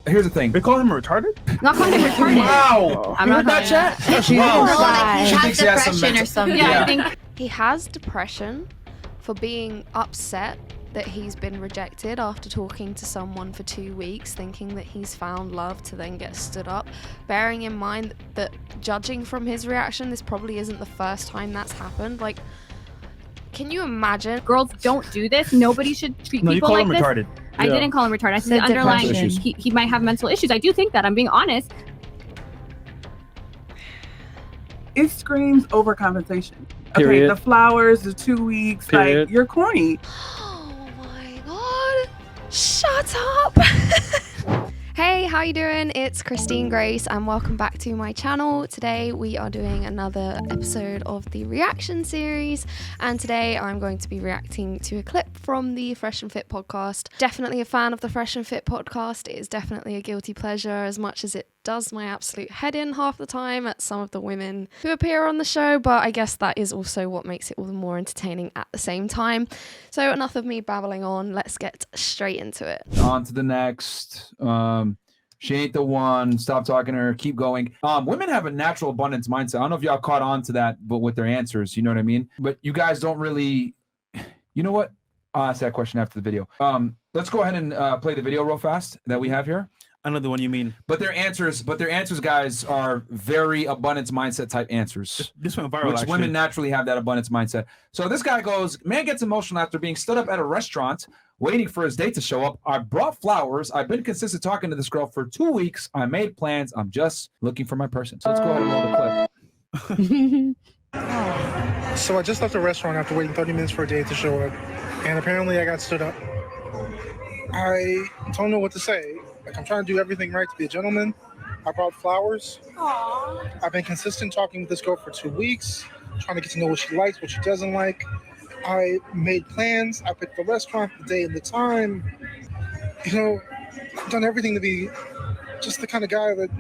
here's the thing. We call him retarded? Not calling him retarded. Wow. I'm not that chat? He has depression or something. Yeah. I think he has depression for being upset that he's been rejected after talking to someone for 2 weeks, thinking that he's found love to then get stood up, bearing in mind that judging from his reaction, this probably isn't the first time that's happened. Like, can you imagine? girls don't do this. Nobody should treat No, you people call like him this. retarded. I didn't call him retarded. I said the underlying, he might have mental issues. I do think that. I'm being honest. It screams overcompensation. Period. Okay, the flowers, the 2 weeks, Period. like, you're corny. Oh my god. Shut up. Hey, how you doing? It's Christine Grace and welcome back to my channel. Today we are doing another episode of the reaction series, and today I'm going to be reacting to a clip from the Fresh and Fit podcast. Definitely a fan of the Fresh and Fit podcast. It is definitely a guilty pleasure, as much as it does my absolute head in half the time at some of the women who appear on the show, but I guess that is also what makes it all the more entertaining at the same time. So enough of me babbling on, let's get straight into it. On to the next. She ain't the one. Stop talking to her. Keep going. Women have a natural abundance mindset. I don't know if y'all caught on to that, but with their answers, you know what I mean? But you guys don't really, you know what? I'll ask that question after the video. Let's go ahead and play the video real fast that we have here. I know the one you mean. But their answers, guys, are very abundance mindset type answers. This went viral, which actually. women naturally have that abundance mindset. So this guy goes, man gets emotional after being stood up at a restaurant, waiting for his date to show up. I brought flowers. I've been consistent talking to this girl for 2 weeks. I made plans. I'm just looking for my person. So let's go ahead and roll the clip. So I just left the restaurant after waiting 30 minutes for a date to show up, and apparently I got stood up. I don't know what to say. Like, I'm trying to do everything right to be a gentleman. I brought flowers. Aww. I've been consistent talking with this girl for 2 weeks, trying to get to know what she likes, what she doesn't like. I made plans. I picked the restaurant, the day, and the time. You know, I've done everything to be just the kind of guy that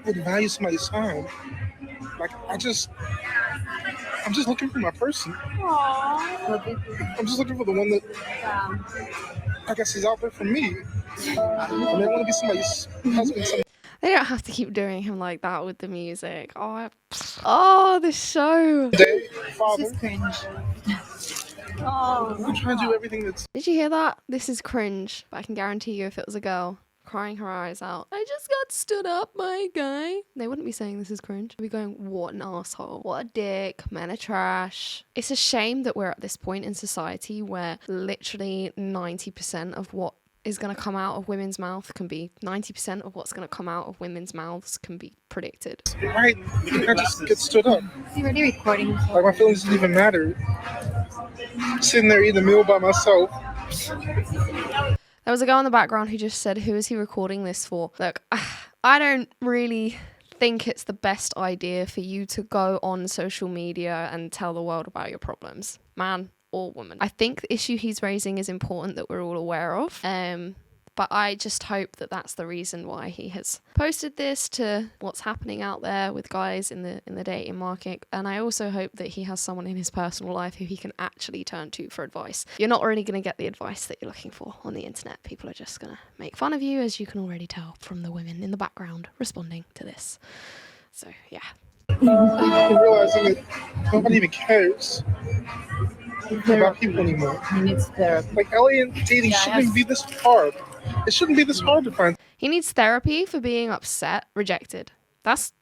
would value somebody's time. Like, I'm just looking for my person. Aww. I'm just looking for the one that I guess is out there for me. I mean, I want to be somebody's husband. They don't have to keep doing him like that with the music. Oh, the show. Day, father. This is cringe. I'm trying to do everything that's... Did you hear that? This is cringe, but I can guarantee you if it was a girl crying her eyes out, I just got stood up by a guy, they wouldn't be saying this is cringe. They'd be going, what an asshole, what a dick, men are trash. It's a shame that we're at this point in society where literally 90% of what is going to come out of women's mouth can be 90% of what's going to come out of women's mouths can be predicted. Right, I just get stood up. Is he already recording? Like, my feelings didn't even matter. Sitting there eating a meal by myself. There was a guy in the background who just said, who is he recording this for? Look, I don't really think it's the best idea for you to go on social media and tell the world about your problems, man or woman. I think the issue he's raising is important that we're all aware of. But I just hope that that's the reason why he has posted this to what's happening out there with guys in the dating market. And I also hope that he has someone in his personal life who he can actually turn to for advice. You're not really going to get the advice that you're looking for on the internet. People are just going to make fun of you, as you can already tell from the women in the background responding to this. So, yeah. I'm realizing that nobody even cares about people anymore. He needs therapy. Like, LA and dating shouldn't be this hard. It shouldn't be this hard to find. He needs therapy for being upset, rejected. That's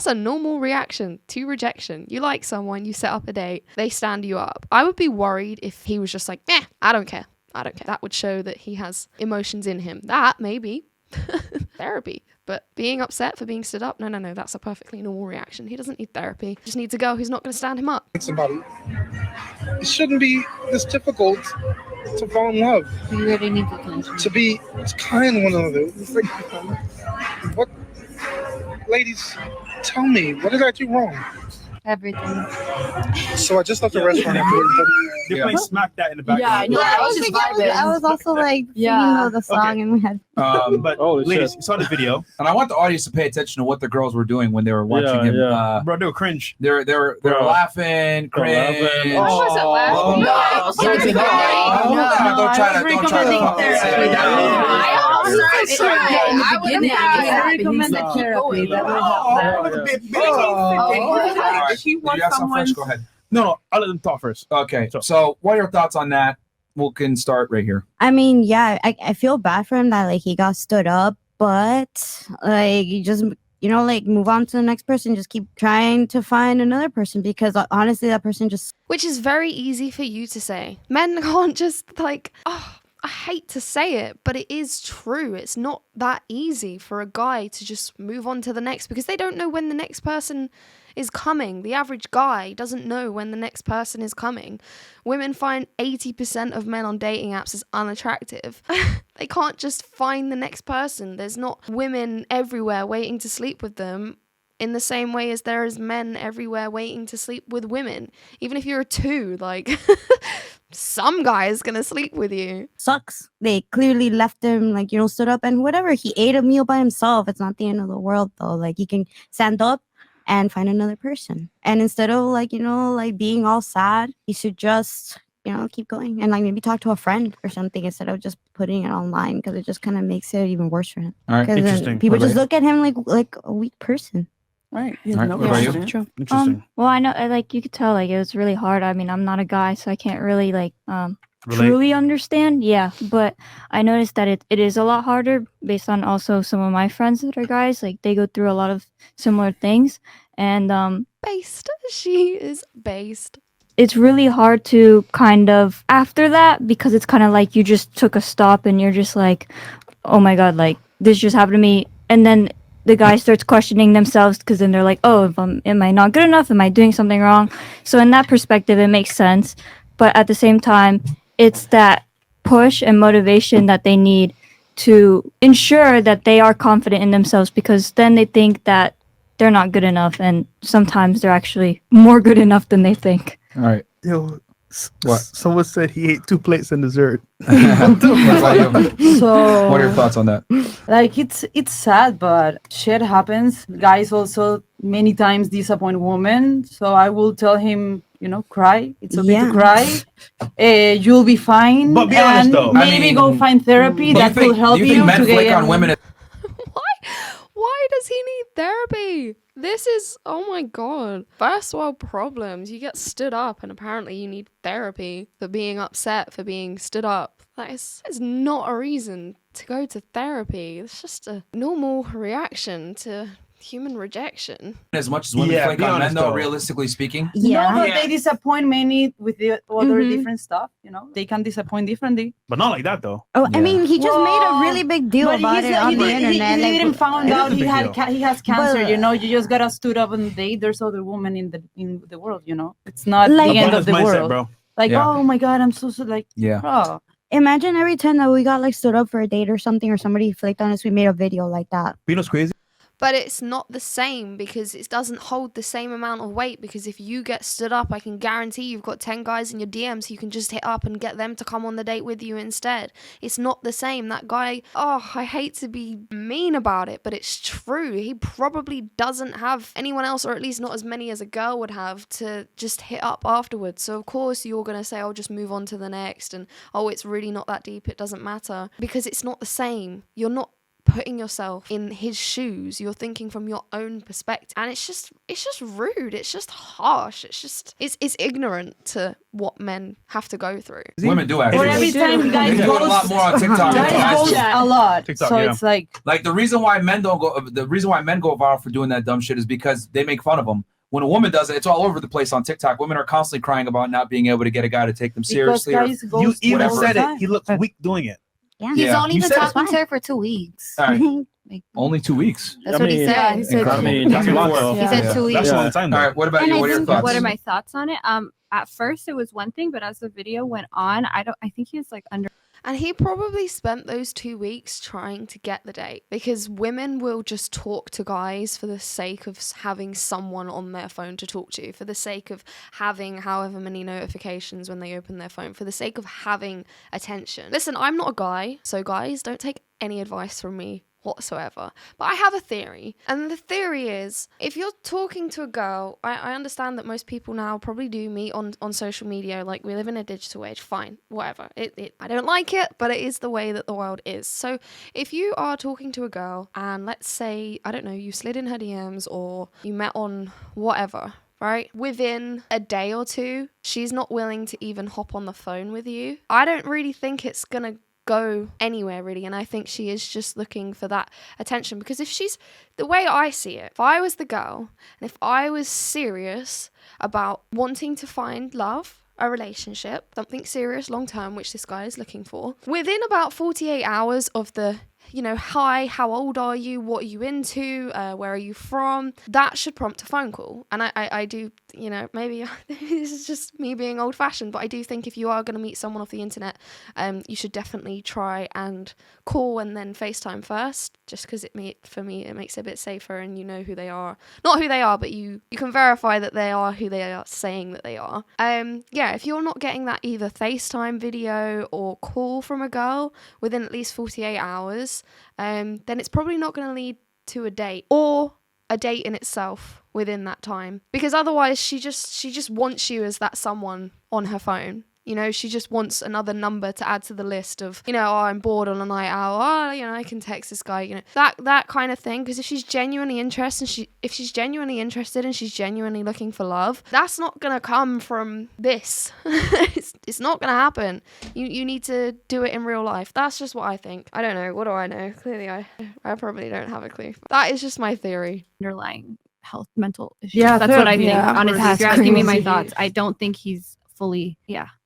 a normal reaction to rejection. You like someone, you set up a date, they stand you up. I would be worried if he was just like, I don't care. That would show that he has emotions in him. That, maybe. Therapy. But being upset for being stood up, no, that's a perfectly normal reaction. He doesn't need therapy. He just needs a girl who's not going to stand him up. Somebody. It shouldn't be this difficult to fall in love. He really needs attention. To be kind to one another. It's like, what? Ladies, tell me, what did I do wrong? Everything. So I just left the restaurant after waiting 30 minutes. They're playing Smack That in the background. Yeah, I know. I was also like singing the song in my head. But ladies, shit. you saw the video. And I want the audience to pay attention to what the girls were doing when they were watching him. Bro, they were cringe. They were laughing, cringe. laughing. I wasn't laughing. Don't try to. I would have recommended therapy. That Alright, She you wants have some someone. first? Go ahead. No, I'll let them talk first. Okay, so what are your thoughts on that? We can start right here. I mean, yeah, I feel bad for him that like he got stood up, but like you just like move on to the next person, just keep trying to find another person because honestly that person just Which is very easy for you to say. Men can't just like, oh, I hate to say it, but it is true. It's not that easy for a guy to just move on to the next because they don't know when the next person is coming. The average guy doesn't know when the next person is coming. Women find 80% of men on dating apps as unattractive. They can't just find the next person. There's not women everywhere waiting to sleep with them in the same way as there is men everywhere waiting to sleep with women. Even if you're a 2, like some guy is gonna sleep with you. sucks. They clearly left him like stood up and whatever. He ate a meal by himself. It's not the end of the world though. Like he can stand up and find another person. And instead of like being all sad, you should just keep going and like maybe talk to a friend or something instead of just putting it online because it just kind of makes it even worse for him. All right, interesting. People What about just look at him like a weak person. Right. All right, what about you? True. Interesting. Well, I know, like you could tell, like it was really hard. I mean, I'm not a guy, so I can't really like Relate. truly understand. Yeah, but I noticed that it is a lot harder based on also some of my friends that are guys. Like they go through a lot of similar things, and Based. She is based. it's really hard to kind of after that because it's kind of like you just took a stop and you're just like, oh my god, like this just happened to me, and then the guy starts questioning themselves because then they're like, oh, am I not good enough? Am I doing something wrong? So in that perspective, it makes sense. But at the same time, it's that push and motivation that they need to ensure that they are confident in themselves because then they think that they're not good enough. And sometimes they're actually more good enough than they think. All right. Yo, What? someone said he ate 2 plates and dessert. What about you? So What are your thoughts on that? like it's sad, but shit happens. Guys also many times disappoint women. So I will tell him, cry. It's okay to cry. You'll be fine. But be honest, and though. maybe go find therapy Do you that will help do you think men to flick get on women? Why does he need therapy? This is, oh my god, first world problems. You get stood up and apparently you need therapy for being upset, for being stood up. That is not a reason to go to therapy. It's just a normal reaction to human rejection. As much as women Yeah, flick be on men, honest, though, though. realistically speaking. No, but they disappoint many with the other different stuff. They can disappoint differently. But not like that, though. Oh, Yeah. I mean, he just made a Well, really big deal But about it on the internet. he like, didn't find It is out a he big had deal. he has cancer. But- You just gotta stood up and date. There's other women in the world. It's not Like- the end of Abundance the mindset, world. bro. Like, Yeah. oh my god, I'm so like, Yeah. bro. Imagine every time that we got like stood up for a date or something, or somebody flicked on us, we made a video like that. You know what's crazy? But it's not the same because it doesn't hold the same amount of weight because if you get stood up, I can guarantee you've got 10 guys in your DMs who you can just hit up and get them to come on the date with you instead. It's not the same. That guy, I hate to be mean about it, but it's true. He probably doesn't have anyone else, or at least not as many as a girl would have, to just hit up afterwards. So of course you're going to say, I'll just move on to the next. And, it's really not that deep. It doesn't matter because it's not the same. You're not putting yourself in his shoes. You're thinking from your own perspective, and it's just rude. It's just harsh. It's ignorant to what men have to go through. Women do actually. Or every time guys They do it a lot post, more on TikTok. than guys guys post do. a lot. TikTok, So yeah. it's like, Like the reason why men go viral for doing that dumb shit is because they make fun of them. When a woman does it, it's all over the place on TikTok. Women are constantly crying about not being able to get a guy to take them because seriously. or- guys You ghost even whatever. said all it. He looks weak doing it. Yeah. He's Yeah. only You been said talking it's to her for 2 weeks. All right. Like, Only 2 weeks. that's what he said. Yeah, he said I mean, that's a lot, though. He said Yeah. 2 weeks. That's a long time, though. All right. What about And you? I What are your think- thoughts? What are my thoughts on it? At first it was one thing, but as the video went on, I think he was like under. And he probably spent those 2 weeks trying to get the date because women will just talk to guys for the sake of having someone on their phone to talk to, for the sake of having however many notifications when they open their phone, for the sake of having attention. Listen, I'm not a guy, so guys, don't take any advice from me whatsoever. But I have a theory, and the theory is, if you're talking to a girl, I understand that most people now probably do meet on social media. Like, we live in a digital age, fine, whatever. I don't like it, but it is the way that the world is. So if you are talking to a girl and let's say, I don't know, you slid in her DMs or you met on whatever, right? Within a day or two, she's not willing to even hop on the phone with you. I don't really think it's gonna go anywhere really, and I think she is just looking for that attention, because if she's, the way I see it, if I was the girl and if I was serious about wanting to find love, a relationship, something serious long term, which this guy is looking for, within about 48 hours of the, you know, hi, how old are you, what are you into, where are you from, that should prompt a phone call. And I do, you know, maybe this is just me being old fashioned, but I do think if you are going to meet someone off the internet, you should definitely try and call and then FaceTime first, just because for me it makes it a bit safer, and you know who they are, not who they are, but you can verify that they are who they are saying that they are. Yeah, if you're not getting that either FaceTime video or call from a girl within at least 48 hours, then it's probably not going to lead to a date, or a date in itself within that time, because otherwise she just wants you as that someone on her phone. You know, she just wants another number to add to the list of, you know, oh, I'm bored on a night out. Oh, you know, I can text this guy, you know, that kind of thing. Because if she's genuinely interested, and she's genuinely looking for love, that's not going to come from this. It's not going to happen. You need to do it in real life. That's just what I think. I don't know. What do I know? Clearly, I probably don't have a clue. That is just my theory. Underlying health, mental issues. Yeah, That's what I think. yeah, Honestly, if you're asking me my thoughts, I don't think he's fully,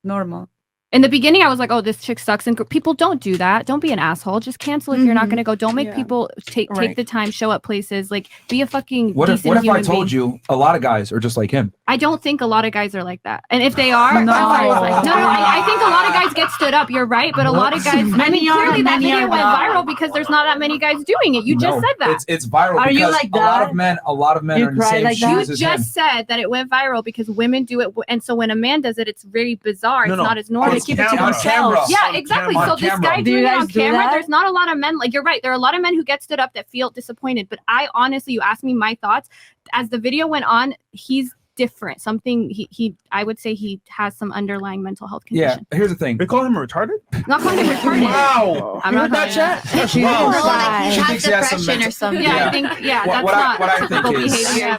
normal. In the beginning, I was like, oh, this chick sucks. And people don't do that. Don't be an asshole. Just cancel if you're not going to go. Don't make people take the time, show up places. Like, be a fucking What if decent I human told being. you a lot of guys are just like him? I don't think a lot of guys are like that. And if they are, No. I think a lot of guys get stood up. You're right. But a lot of guys, I mean, Many are, clearly that many video are went not. viral because there's not that many guys doing it. You just No, said that. It's viral Are because you like a lot that? of men You are in the cry same like that? You shoes as him. just said that it went viral because women do it, and so when a man does it, it's very bizarre. No, It's no. not as normal. On Keep it to camera. On themselves. camera. Yeah, On exactly. camera. So this On guy camera. Do you doing it guys on do camera, that? there's not a lot of men. Like, you're right. There are a lot of men who get stood up that feel disappointed. But I honestly, you asked me my thoughts. As the video went on, he's different. Something I would say he has some underlying mental health Yeah, condition. here's the thing. They call him retarded? I'm not calling him retarded. Wow. I'm You not heard that, calling chat? That's No, wild. like he She has thinks he has some depression or mental- something. Yeah, Yeah. I think What that's I- not what I think typical is- behavior.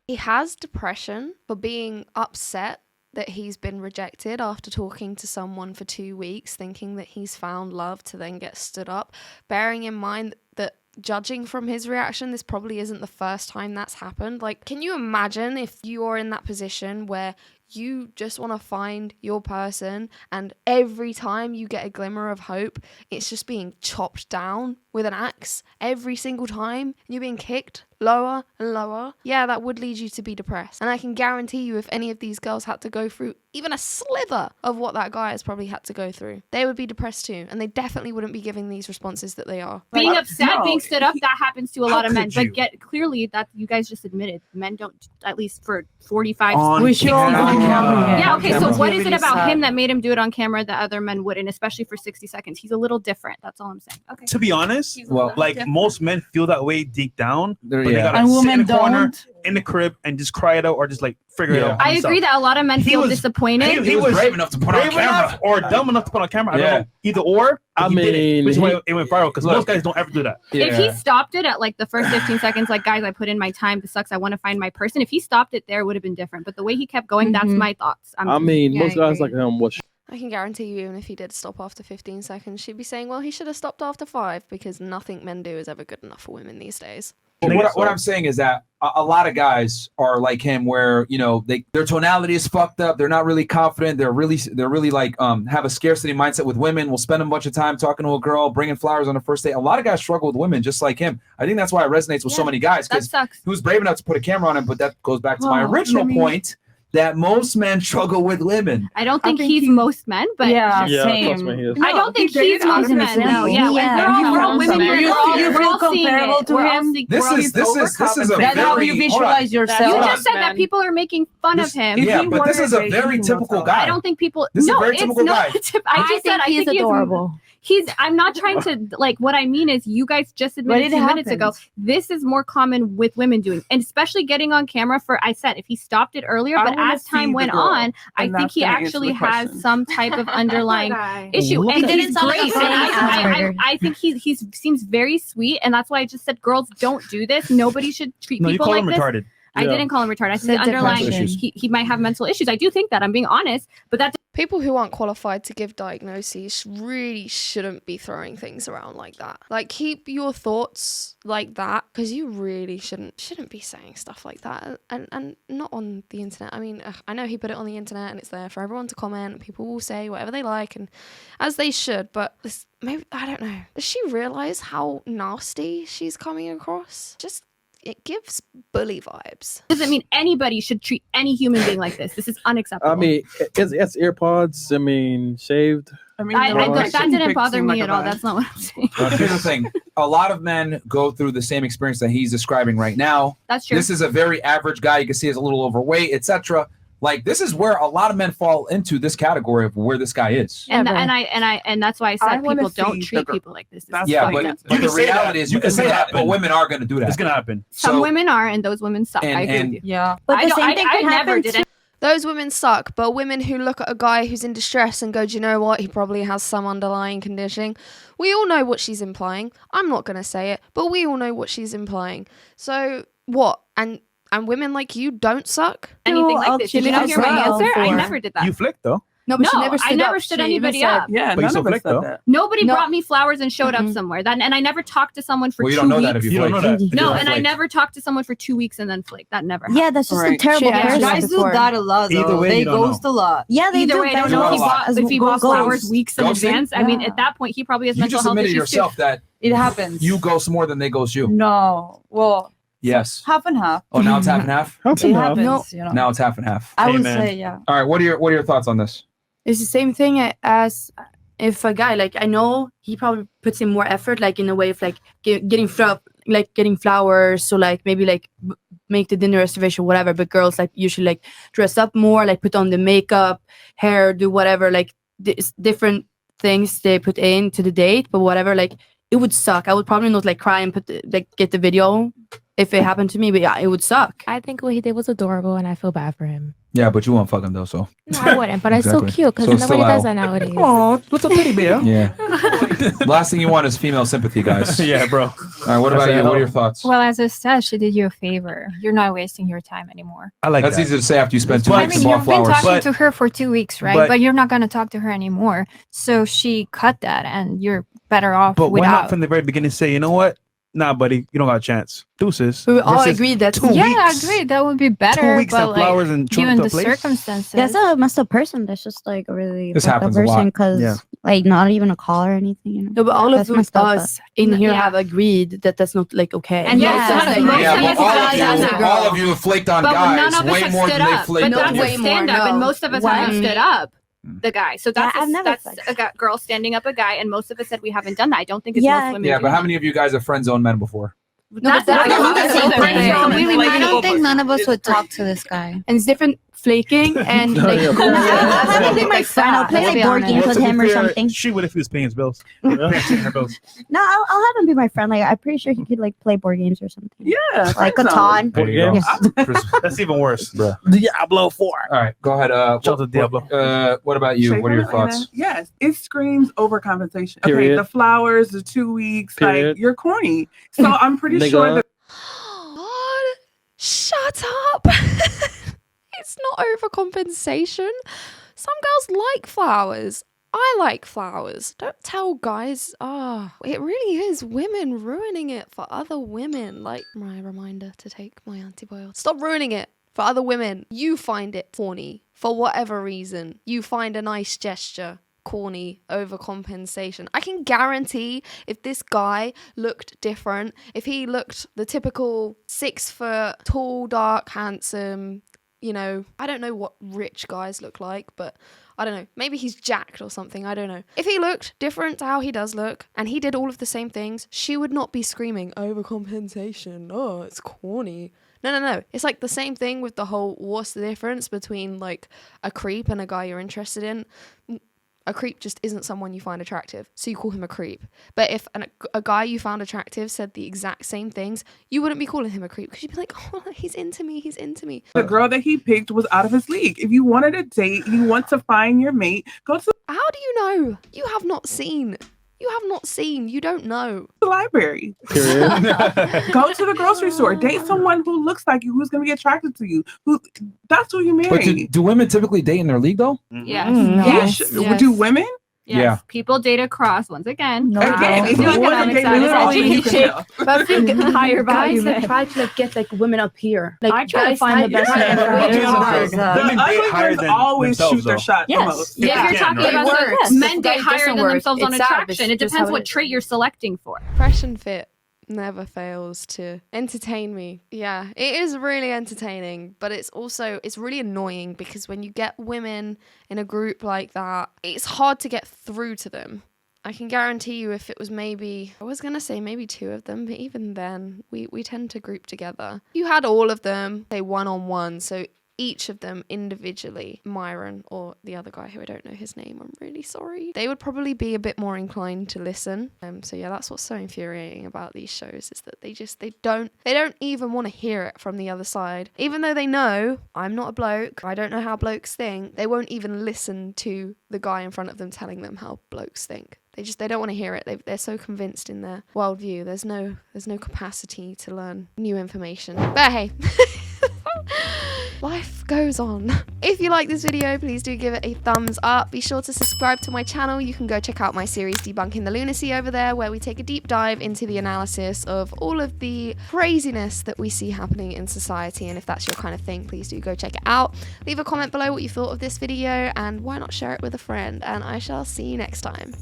He has depression for being upset that he's been rejected after talking to someone for 2 weeks, thinking that he's found love, to then get stood up, bearing in mind that, judging from his reaction, this probably isn't the first time that's happened. Like, can you imagine if you are in that position where you just want to find your person, and every time you get a glimmer of hope, it's just being chopped down with an axe every single time, and you're being kicked lower and lower? Yeah, that would lead you to be depressed. And I can guarantee you, if any of these girls had to go through even a slither of what that guy has probably had to go through, they would be depressed too, and they definitely wouldn't be giving these responses that they are. Being Like, upset, no. being stood up, that happens to a lot of men. could you? But get clearly that you guys just admitted men don't, at least for 45. On We should camera. on camera. Yeah, okay, so camera. what is it Really about sad. him that made him do it on camera that other men wouldn't, especially for 60 seconds? He's a little different. That's all I'm saying. Okay. To be honest, Well, like most men feel that way deep down, There- but they yeah. gotta And sit in women the corner don't. in the crib and just cry it out, or just like figure it Yeah. out. I agree that a lot of men He feel was- disappointed. he He was brave enough to put on brave camera. enough or dumb enough to put on camera. I Yeah. don't know. Either or. I He did it, mean, which is why it went viral, because Look. most guys don't ever do that. If he stopped it at like the first 15 seconds, like, guys, I put in my time. This sucks. I want to find my person. If he stopped it there, it would have been different. But the way he kept going, that's Mhm. my thoughts. I mean, Yeah, most I guys agree. like him was I can guarantee you, even if he did stop after 15 seconds, she'd be saying, well, he should have stopped after 5, because nothing men do is ever good enough for women these days. But what I'm saying is that a lot of guys are like him, where, you know, their tonality is fucked up. They're not really confident. They're really like have a scarcity mindset with women. Will spend a bunch of time talking to a girl, bringing flowers on the first date. A lot of guys struggle with women just like him. I think that's why it resonates with so Yeah, many guys, That because sucks. he was brave enough to put a camera on him. But that goes back to my Oh, original I mean- point that most men struggle with women. I don't think think he's he- most men, but Yeah, yeah, same. trust me, he is. I don't think he dated he's most other men. men. No, yeah, Yeah. we're all women. You We're all feel seeing comparable it. to We're all him? seeing- This we're all- is a That's how very you hold on. visualize You yourself. just said that people are making fun of him. Yeah, he but this is a wanted very dating typical himself. guy. I don't think people. This is a no, very it's typical not. guy. I just said I he's think adorable. I'm not trying to like. What I mean is, you guys just admitted 2 minutes ago. This is more common with women doing, and especially getting on camera. I said if he stopped it earlier, but as time went on, I think he actually has some type of underlying issue, and he's great. I think he seems very sweet, and that's why I just said, girls, don't do this. Nobody should treat people like this. Retarded. I didn't call him retarded. I said underlying he might have mental issues. I do think that. I'm being honest, but that people who aren't qualified to give diagnoses really shouldn't be throwing things around like that. Like, keep your thoughts like that, because you really shouldn't be saying stuff like that, and not on the internet. I mean, I know he put it on the internet and it's there for everyone to comment, and people will say whatever they like, and as they should, but this, maybe, I don't know, does she realize how nasty she's coming across? It gives bully vibes. Doesn't mean anybody should treat any human being like this. This is unacceptable. I mean, it's AirPods. I mean, shaved. I mean, that didn't bother me at all. That's not what I'm saying. Here's the thing. A lot of men go through the same experience that he's describing right now. That's true. This is a very average guy. You can see he's a little overweight, etc. Like, this is where a lot of men fall into this category of where this guy is. And that's why I said people don't treat people like this. Yeah, but the reality is you can say that, but women are going to do that. It's going to happen. Some women are, and those women suck. I agree with you. Yeah. But the same thing I could never happen did to- Those women suck, but women who look at a guy who's in distress and go, do you know what? He probably has some underlying condition. We all know what she's implying. I'm not going to say it, but we all know what she's implying. So what? And women like you don't suck? Anything like this. Did you not hear my answer? I never did that. You flicked though. No, but No, I never stood anybody up. Yeah, But you none still of us flicked, said though. that. Nobody brought me flowers and showed up somewhere. And I never talked to someone for Well, you 2 don't know weeks. that if you You don't know that. No, You and I flaked. never talked to someone for 2 weeks and then flaked. That never happened. Yeah, that's just a Right. terrible Yeah, person. Guys do that a lot, Either though. way, They you don't ghost a lot. Yeah, they Either do. way, I don't but know not if he bought ghost. flowers weeks in Ghosting? advance. I mean, Yeah. at that point, he probably has You mental just health admitted issues yourself too. that It happens. you ghost more than they ghost you. No. Well, Yes. half and half. Oh, now it's half and half? It happens, you know. Now it's half and half. I would Amen. say, yeah. All right, what are your thoughts on this? It's the same thing as if a guy, like, I know he probably puts in more effort, like in a way of like getting flowers, so like maybe like make the dinner reservation, whatever. But girls like usually like dress up more, like put on the makeup, hair, do whatever, like different things they put into the date. But whatever, like, it would suck. I would probably not like cry and get the video if it happened to me, but yeah, it would suck. I think what he did was adorable, and I feel bad for him. Yeah, but you won't fuck him though, so. No, I wouldn't, but Exactly. it's so cute because So it's nobody still does out. that nowadays. Oh, what's a teddy bear? Yeah. Last thing you want is female sympathy, guys. Yeah, bro. All right, what about you? What are your thoughts? Well, as I said, she did you a favor. You're not wasting your time anymore. I like That's that. easy to say after you spend 2 But- weeks I mean, to buy you've been flowers. talking to her for 2 weeks, right? but- But you're not going to talk to her anymore. So she cut that, and you're better off But why not without. from the very beginning say, you know what? Nah, buddy, you don't got a chance. Deuces. We all Versus agree that 2 Yeah, I weeks. agree. That would be better. 2 weeks but and flowers and given to a the place? circumstances. That's a messed up person. That's just like a really This fucked up happens a lot. person because Yeah. like not even a call or anything. You know? No, but all That's of messed up, us in here Yeah. have agreed that that's not like okay. And Yeah, most of us- like- most Yeah, of but us all have of done that. you, all of you have flaked on But guys none of us way have more stood than they up. flaked But on that's you. way a more, stand up, no. and most of us haven't One- stood up. The guy. So that's Yeah, I've never that's said a girl standing up a guy, and most of us said we haven't done that. I don't think it's Yeah. most women. Yeah, do but how that. many of you guys have friend zoned men before? No, that's that's not the the same same thing. thing. I don't think none of us would talk to this guy. and it's different flaking and like Yeah. I'll have him be my like friend. I'll that. play Let's be like board honest. games Well, with to be him or fair, something. She would if he was paying his bills. Paying her bills. No, I'll have him be my friend. Like I'm pretty sure he could like play board games or something. Yeah. Like friend zone. Catan. There you go. Yes. That's even worse. Bruh. Diablo 4. All right, go ahead. Shout out to Diablo. What about you? What are your thoughts? Yes, it screams overcompensation. Okay, Period. the flowers, the 2 weeks, Period. like you're corny. So I'm pretty sure that God, shut up. It's not overcompensation. Some girls like flowers. I like flowers. Don't tell guys. It really is women ruining it for other women. Like my reminder to take my antibiotics. Stop ruining it for other women. You find it corny for whatever reason. You find a nice gesture corny, overcompensation. I can guarantee if this guy looked different, if he looked the typical 6 foot, tall, dark, handsome, you know, I don't know what rich guys look like, but I don't know. Maybe he's jacked or something. I don't know. If he looked different to how he does look and he did all of the same things, she would not be screaming overcompensation. Oh, it's corny. No. It's like the same thing with the whole what's the difference between like a creep and a guy you're interested in? A creep just isn't someone you find attractive, so you call him a creep. But if a guy you found attractive said the exact same things, you wouldn't be calling him a creep because you'd be like, oh, he's into me, he's into me. The girl that he picked was out of his league. If you wanted a date, you want to find your mate, go to How do you know? You have not seen. You have not seen. You don't know. the library. Period. Go to the grocery store. Date someone who looks like you, who's going to be attracted to you. That's who you marry. But do women typically date in their league though? Yes. Yes. Do women? Yes. Yeah. People date across once again. No, Again, no. if you No. want to date Literally, women, you can tell. But I think Higher value guys have men. tried to like get like women up here. Like I try to guys find the best try- man Yeah. for it. It's hard. The Women date ugly higher ones than always themselves, shoot their though. shot the Yes. most. If you're Yeah, talking right. about It works. men Guys, date it higher doesn't than work. themselves on It's sad, attraction. it's It just depends how what it is. trait you're selecting for. Fresh and fit never fails to entertain me. Yeah, it is really entertaining, but it's really annoying because when you get women in a group like that, it's hard to get through to them. I can guarantee you if it was maybe 2 of them, but even then, we tend to group together. You had all of them, say one-on-one, so each of them individually, Myron or the other guy who I don't know his name, I'm really sorry, they would probably be a bit more inclined to listen. So yeah, that's what's so infuriating about these shows is that they don't even want to hear it from the other side. Even though they know I'm not a bloke, I don't know how blokes think, they won't even listen to the guy in front of them telling them how blokes think. They don't want to hear it. They're so convinced in their worldview. There's no capacity to learn new information. But hey, life goes on. If you like this video, please do give it a thumbs up. Be sure to subscribe to my channel. You can go check out my series Debunking the Lunacy over there, where we take a deep dive into the analysis of all of the craziness that we see happening in society. And if that's your kind of thing, please do go check it out. Leave a comment below what you thought of this video, and why not share it with a friend. And I shall see you next time.